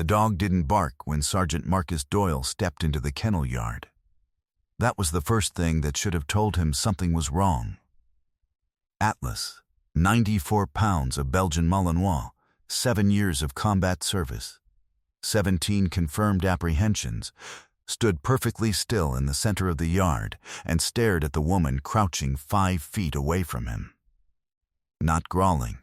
The dog didn't bark when Sergeant Marcus Doyle stepped into the kennel yard. That was the first thing that should have told him something was wrong. Atlas, 94 pounds of Belgian Malinois, 7 years of combat service, 17 confirmed apprehensions, stood perfectly still in the center of the yard and stared at the woman crouching 5 feet away from him. Not growling,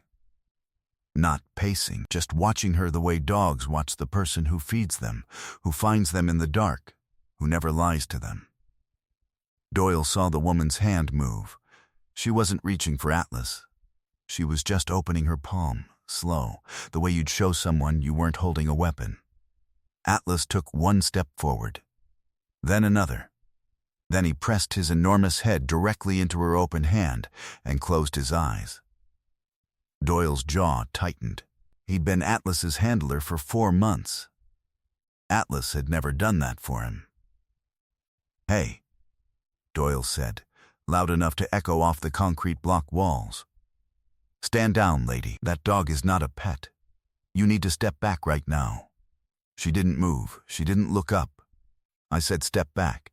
not pacing, just watching her the way dogs watch the person who feeds them, who finds them in the dark, who never lies to them. Doyle saw the woman's hand move. She wasn't reaching for Atlas. She was just opening her palm, slow, the way you'd show someone you weren't holding a weapon. Atlas took 1 step forward, then another. Then he pressed his enormous head directly into her open hand and closed his eyes. Doyle's jaw tightened. He'd been Atlas's handler for 4 months. Atlas had never done that for him. "Hey," Doyle said, loud enough to echo off the concrete block walls. "Stand down, lady. That dog is not a pet. You need to step back right now." She didn't move. She didn't look up. I said step back.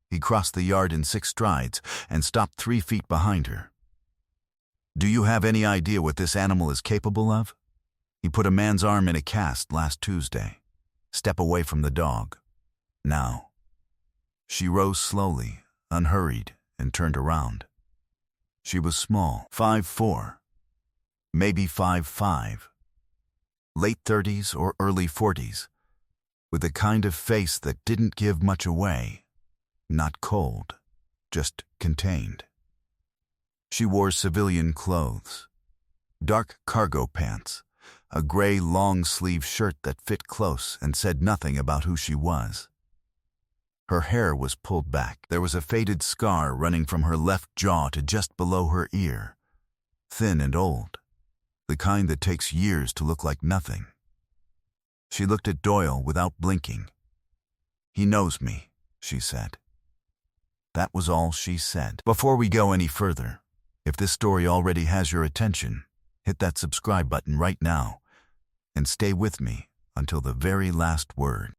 He crossed the yard in 6 strides and stopped 3 feet behind her. "Do you have any idea what this animal is capable of? He put a man's arm in a cast last Tuesday. Step away from the dog. Now." She rose slowly, unhurried, and turned around. She was small, 5'4", maybe 5'5", late 30s or early 40s, with a kind of face that didn't give much away, not cold, just contained. She wore civilian clothes, dark cargo pants, a gray long-sleeve shirt that fit close and said nothing about who she was. Her hair was pulled back. There was a faded scar running from her left jaw to just below her ear, thin and old, the kind that takes years to look like nothing. She looked at Doyle without blinking. "He knows me," she said. That was all she said. Before we go any further, if this story already has your attention, hit that subscribe button right now and stay with me until the very last word.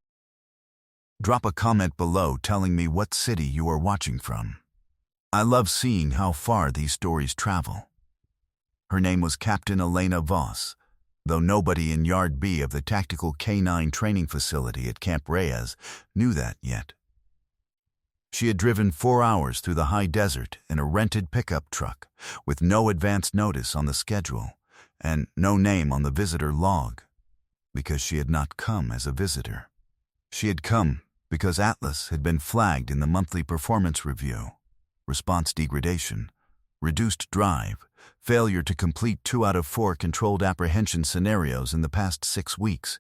Drop a comment below telling me what city you are watching from. I love seeing how far these stories travel. Her name was Captain Elena Voss, though nobody in Yard B of the Tactical K-9 training facility at Camp Reyes knew that yet. She had driven 4 hours through the high desert in a rented pickup truck with no advance notice on the schedule and no name on the visitor log, because she had not come as a visitor. She had come because Atlas had been flagged in the monthly performance review, response degradation, reduced drive, failure to complete 2 out of 4 controlled apprehension scenarios in the past 6 weeks,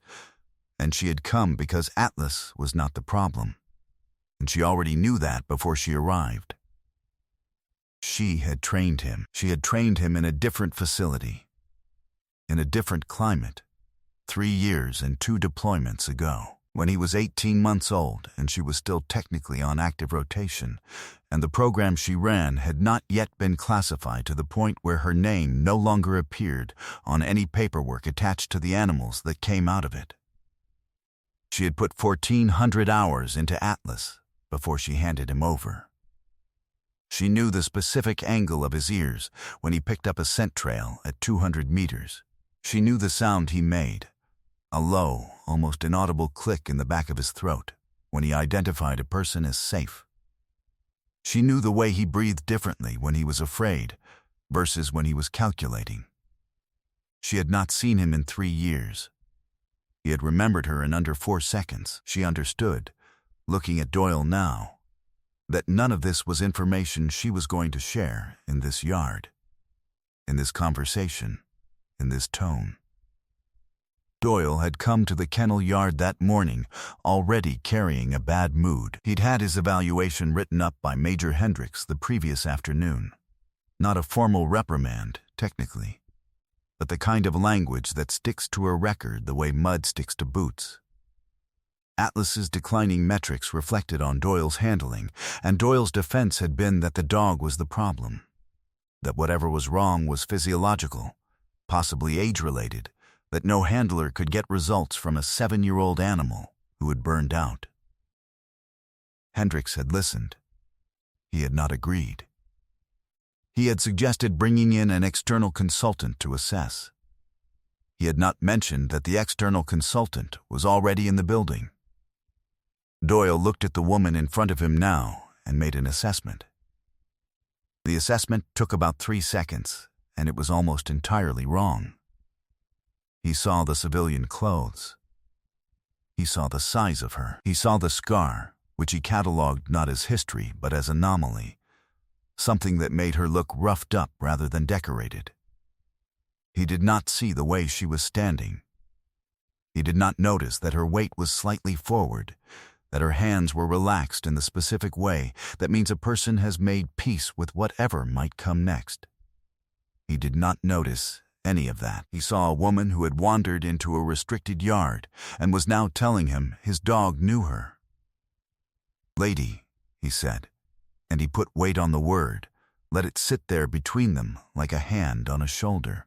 and she had come because Atlas was not the problem, and she already knew that before she arrived. She had trained him. She had trained him in a different facility, in a different climate, 3 years and 2 deployments ago, when he was 18 months old and she was still technically on active rotation, and the program she ran had not yet been classified to the point where her name no longer appeared on any paperwork attached to the animals that came out of it. She had put 1,400 hours into Atlas before she handed him over. She knew the specific angle of his ears when he picked up a scent trail at 200 meters. She knew the sound he made, a low, almost inaudible click in the back of his throat when he identified a person as safe. She knew the way he breathed differently when he was afraid versus when he was calculating. She had not seen him in 3 years. He had remembered her in under 4 seconds. She understood, looking at Doyle now, that none of this was information she was going to share in this yard, in this conversation, in this tone. Doyle had come to the kennel yard that morning already carrying a bad mood. He'd had his evaluation written up by Major Hendricks the previous afternoon. Not a formal reprimand, technically, but the kind of language that sticks to a record the way mud sticks to boots. Atlas's declining metrics reflected on Doyle's handling, and Doyle's defense had been that the dog was the problem, that whatever was wrong was physiological, possibly age-related, that no handler could get results from a 7-year-old animal who had burned out. Hendricks had listened. He had not agreed. He had suggested bringing in an external consultant to assess. He had not mentioned that the external consultant was already in the building. Doyle looked at the woman in front of him now and made an assessment. The assessment took about 3 seconds, and it was almost entirely wrong. He saw the civilian clothes. He saw the size of her. He saw the scar, which he catalogued not as history but as anomaly, something that made her look roughed up rather than decorated. He did not see the way she was standing. He did not notice that her weight was slightly forward, that her hands were relaxed in the specific way that means a person has made peace with whatever might come next. He did not notice any of that. He saw a woman who had wandered into a restricted yard and was now telling him his dog knew her. "Lady," he said, and he put weight on the word, let it sit there between them like a hand on a shoulder.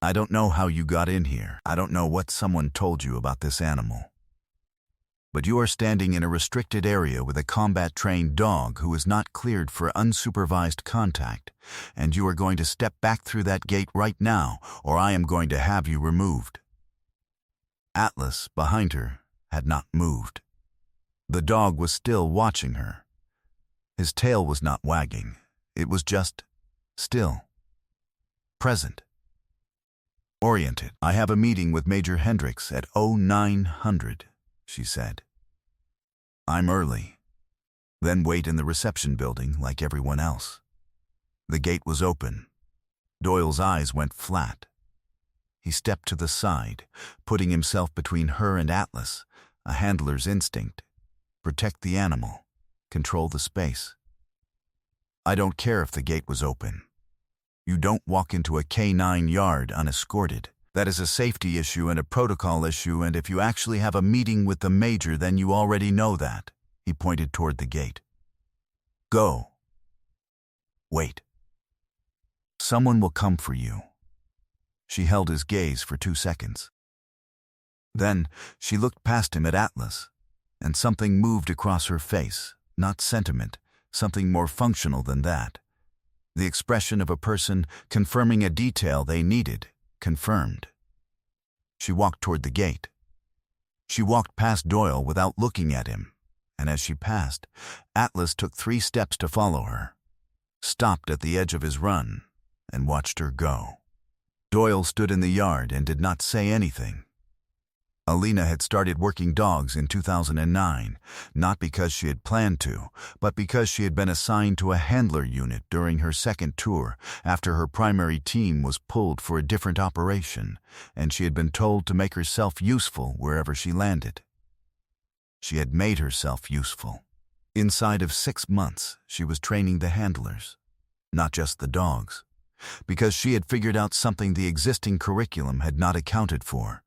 "I don't know how you got in here. I don't know what someone told you about this animal. But you are standing in a restricted area with a combat-trained dog who is not cleared for unsupervised contact, and you are going to step back through that gate right now, or I am going to have you removed." Atlas, behind her, had not moved. The dog was still watching her. His tail was not wagging. It was just still. Present. Oriented. "I have a meeting with Major Hendricks at 0900, she said. "I'm early. Then wait in the reception building like everyone else." The gate was open. Doyle's eyes went flat. He stepped to the side, putting himself between her and Atlas, a handler's instinct. Protect the animal. Control the space. "I don't care if the gate was open. You don't walk into a K9 yard unescorted. That is a safety issue and a protocol issue, and if you actually have a meeting with the major, then you already know that." He pointed toward the gate. "Go. Wait. Someone will come for you." She held his gaze for 2 seconds. Then she looked past him at Atlas, and something moved across her face, not sentiment, something more functional than that. The expression of a person confirming a detail they needed, confirmed. She walked toward the gate. She walked past Doyle without looking at him, and as she passed, Atlas took 3 steps to follow her, stopped at the edge of his run, and watched her go. Doyle stood in the yard and did not say anything. Alina had started working dogs in 2009, not because she had planned to, but because she had been assigned to a handler unit during her second tour after her primary team was pulled for a different operation, and she had been told to make herself useful wherever she landed. She had made herself useful. Inside of 6 months, she was training the handlers, not just the dogs, because she had figured out something the existing curriculum had not accounted for.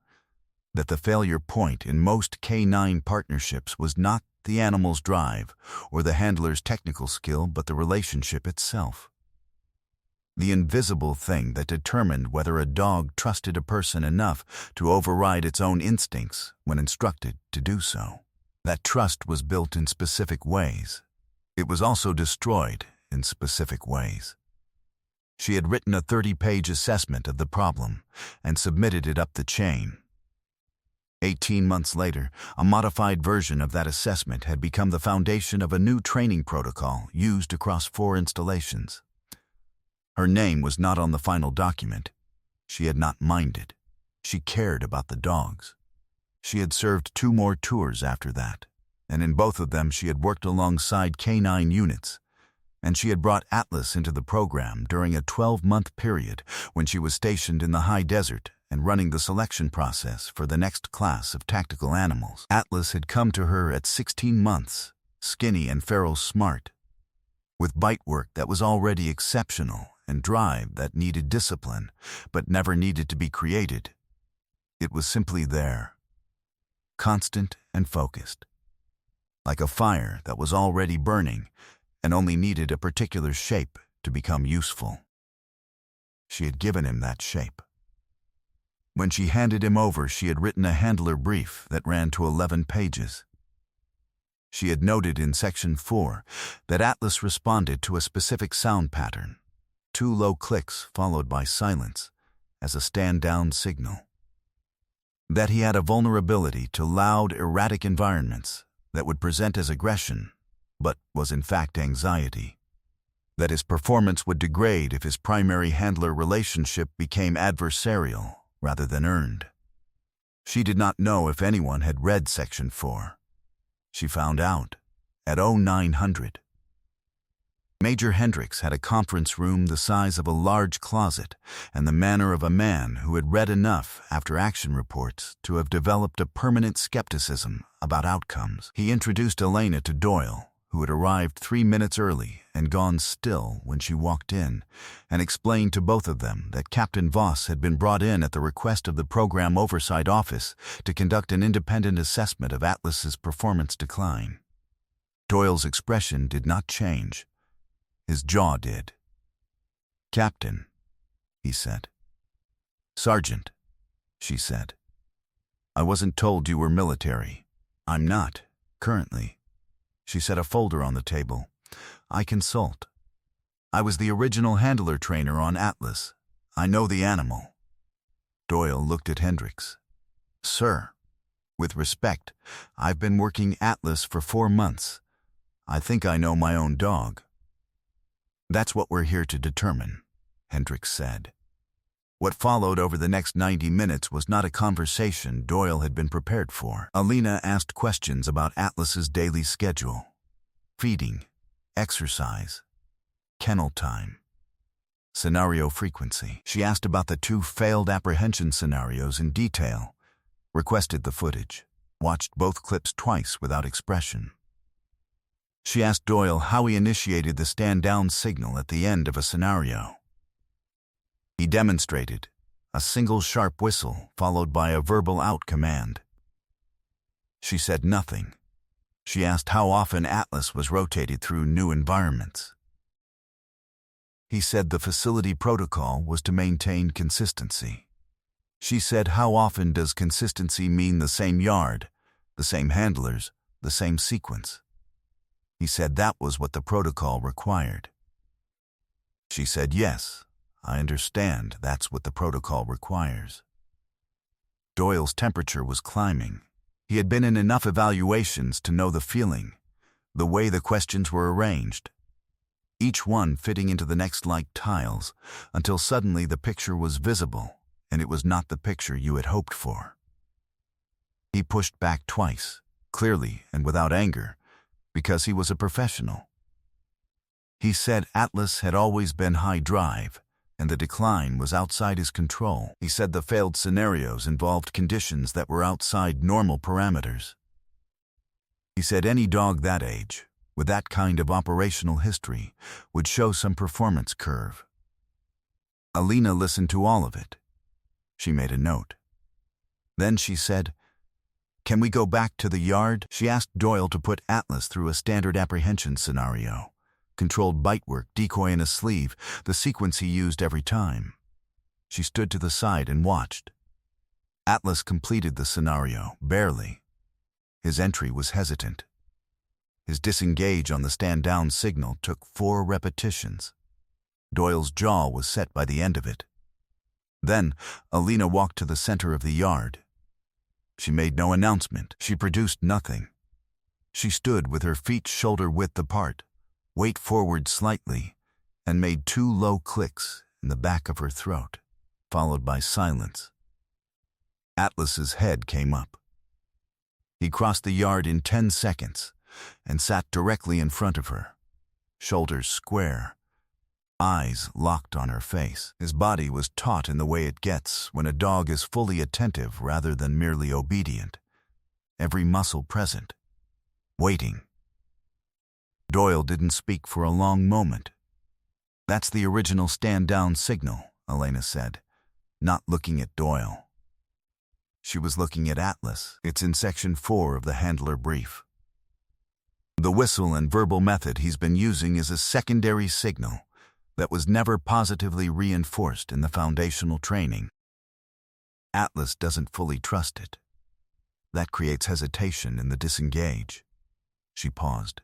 That the failure point in most K9 partnerships was not the animal's drive or the handler's technical skill, but the relationship itself. The invisible thing that determined whether a dog trusted a person enough to override its own instincts when instructed to do so. That trust was built in specific ways. It was also destroyed in specific ways. She had written a 30-page assessment of the problem and submitted it up the chain. 18 months later, a modified version of that assessment had become the foundation of a new training protocol used across 4 installations. Her name was not on the final document. She had not minded. She cared about the dogs. She had served 2 more tours after that, and in both of them she had worked alongside K9 units, and she had brought Atlas into the program during a 12-month period when she was stationed in the high desert and running the selection process for the next class of tactical animals. Atlas had come to her at 16 months, skinny and feral smart, with bite work that was already exceptional and drive that needed discipline, but never needed to be created. It was simply there, constant and focused, like a fire that was already burning and only needed a particular shape to become useful. She had given him that shape. When she handed him over, she had written a handler brief that ran to 11 pages. She had noted in Section 4 that Atlas responded to a specific sound pattern, 2 low clicks followed by silence, as a stand-down signal. That he had a vulnerability to loud, erratic environments that would present as aggression, but was in fact anxiety. That his performance would degrade if his primary-handler relationship became adversarial rather than earned. She did not know if anyone had read Section 4. She found out at 0900. Major Hendricks had a conference room the size of a large closet and the manner of a man who had read enough after action reports to have developed a permanent skepticism about outcomes. He introduced Elena to Doyle, who had arrived 3 minutes early and gone still when she walked in, and explained to both of them that Captain Voss had been brought in at the request of the Program Oversight Office to conduct an independent assessment of Atlas's performance decline. Doyle's expression did not change. His jaw did. "Captain," he said. "Sergeant," she said. "I wasn't told you were military. I'm not, currently." She set a folder on the table. "I consult. I was the original handler trainer on Atlas. I know the animal." Doyle looked at Hendricks. "Sir, with respect, I've been working Atlas for 4 months. I think I know my own dog." "That's what we're here to determine," Hendricks said. What followed over the next 90 minutes was not a conversation Doyle had been prepared for. Alina asked questions about Atlas's daily schedule, feeding, exercise, kennel time, scenario frequency. She asked about the 2 failed apprehension scenarios in detail, requested the footage, watched both clips twice without expression. She asked Doyle how he initiated the stand-down signal at the end of a scenario. He demonstrated a single sharp whistle followed by a verbal out command. She said nothing. She asked how often Atlas was rotated through new environments. He said the facility protocol was to maintain consistency. She said, how often does consistency mean the same yard, the same handlers, the same sequence? He said that was what the protocol required. She said, yes, I understand that's what the protocol requires. Doyle's temperature was climbing. He had been in enough evaluations to know the feeling, the way the questions were arranged, each one fitting into the next like tiles, until suddenly the picture was visible, and it was not the picture you had hoped for. He pushed back twice, clearly and without anger, because he was a professional. He said Atlas had always been high drive, and the decline was outside his control. He said the failed scenarios involved conditions that were outside normal parameters. He said any dog that age, with that kind of operational history, would show some performance curve. Alina listened to all of it. She made a note. Then she said, "Can we go back to the yard?" She asked Doyle to put Atlas through a standard apprehension scenario. Controlled bite work, decoy in a sleeve, the sequence he used every time. She stood to the side and watched. Atlas completed the scenario, barely. His entry was hesitant. His disengage on the stand-down signal took 4 repetitions. Doyle's jaw was set by the end of it. Then, Alina walked to the center of the yard. She made no announcement. She produced nothing. She stood with her feet shoulder-width apart, weight forward slightly, and made 2 low clicks in the back of her throat, followed by silence. Atlas's head came up. He crossed the yard in 10 seconds and sat directly in front of her, shoulders square, eyes locked on her face. His body was taut in the way it gets when a dog is fully attentive rather than merely obedient, every muscle present, waiting. Doyle didn't speak for a long moment. "That's the original stand-down signal," Elena said, not looking at Doyle. She was looking at Atlas. It's in Section 4 of the handler brief. The whistle and verbal method he's been using is a secondary signal that was never positively reinforced in the foundational training. Atlas doesn't fully trust it. That creates hesitation in the disengage. She paused.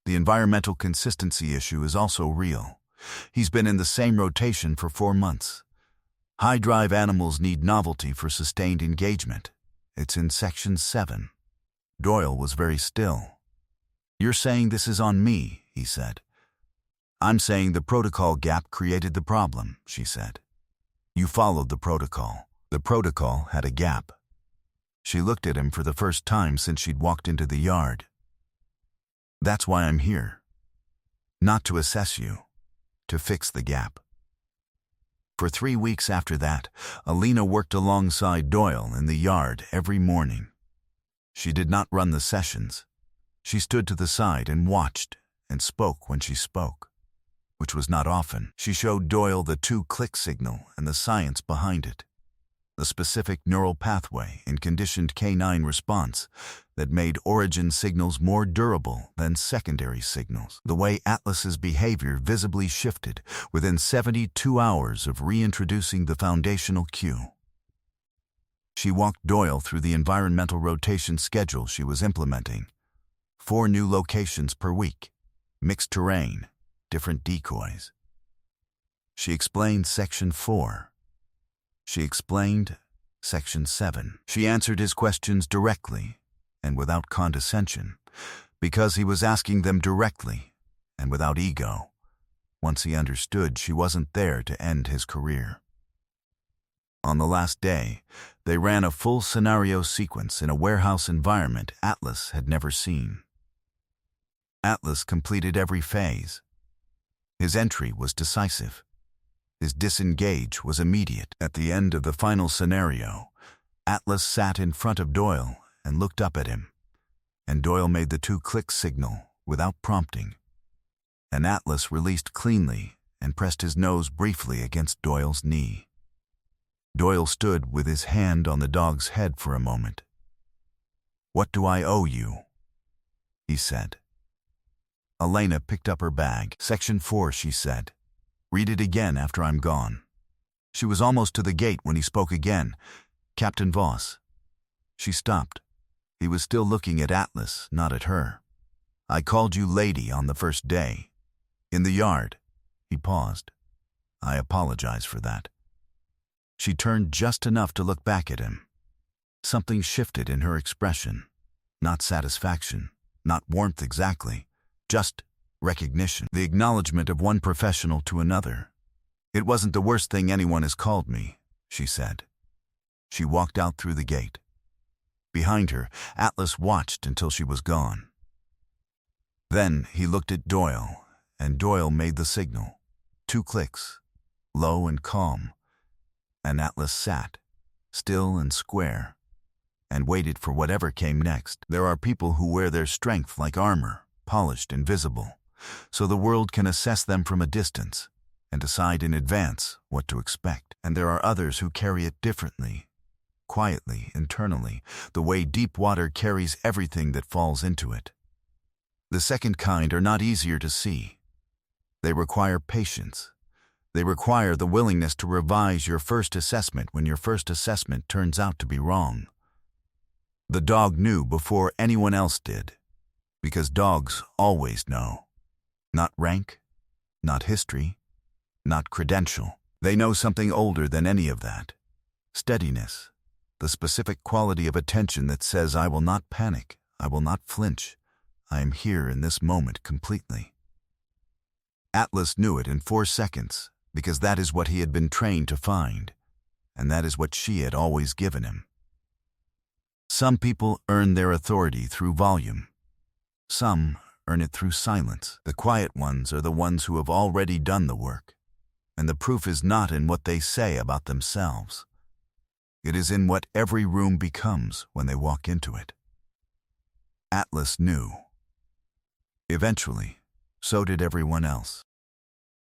The environmental consistency issue is also real. He's been in the same rotation for 4 months. High-drive animals need novelty for sustained engagement. It's in Section 7. Doyle was very still. "You're saying this is on me," he said. "I'm saying the protocol gap created the problem," she said. "You followed the protocol. The protocol had a gap." She looked at him for the first time since she'd walked into the yard. "That's why I'm here. Not to assess you, to fix the gap." For 3 weeks after that, Alina worked alongside Doyle in the yard every morning. She did not run the sessions. She stood to the side and watched and spoke when she spoke, which was not often. She showed Doyle the 2-click signal and the science behind it, the specific neural pathway in conditioned canine response that made origin signals more durable than secondary signals, the way Atlas's behavior visibly shifted within 72 hours of reintroducing the foundational cue. She walked Doyle through the environmental rotation schedule she was implementing. 4 new locations per week, mixed terrain, different decoys. She explained Section 4. She explained Section 7. She answered his questions directly and without condescension, because he was asking them directly and without ego. Once he understood she wasn't there to end his career. On the last day, they ran a full scenario sequence in a warehouse environment Atlas had never seen. Atlas completed every phase. His entry was decisive. His disengage was immediate. At the end of the final scenario, Atlas sat in front of Doyle and looked up at him, and Doyle made the 2-click signal without prompting. And Atlas released cleanly and pressed his nose briefly against Doyle's knee. Doyle stood with his hand on the dog's head for a moment. "What do I owe you?" he said. Alina picked up her bag. "Section 4, she said. "Read it again after I'm gone." She was almost to the gate when he spoke again. "Captain Voss." She stopped. He was still looking at Atlas, not at her. "I called you lady on the first day. In the yard." He paused. "I apologize for that." She turned just enough to look back at him. Something shifted in her expression. Not satisfaction, not warmth exactly, just recognition, the acknowledgement of one professional to another. "It wasn't the worst thing anyone has called me," she said. She walked out through the gate. Behind her, Atlas watched until she was gone. Then he looked at Doyle, and Doyle made the signal. 2 clicks, low and calm. And Atlas sat, still and square, and waited for whatever came next. There are people who wear their strength like armor, polished and visible, so the world can assess them from a distance and decide in advance what to expect. And there are others who carry it differently, quietly, internally, the way deep water carries everything that falls into it. The second kind are not easier to see. They require patience. They require the willingness to revise your first assessment when your first assessment turns out to be wrong. The dog knew before anyone else did, because dogs always know. Not rank, not history, not credential. They know something older than any of that. Steadiness, the specific quality of attention that says, "I will not panic, I will not flinch, I am here in this moment completely." Atlas knew it in 4 seconds, because that is what he had been trained to find, and that is what she had always given him. Some people earn their authority through volume. Some earn it through silence. The quiet ones are the ones who have already done the work, and the proof is not in what they say about themselves. It is in what every room becomes when they walk into it. Atlas knew. Eventually, so did everyone else.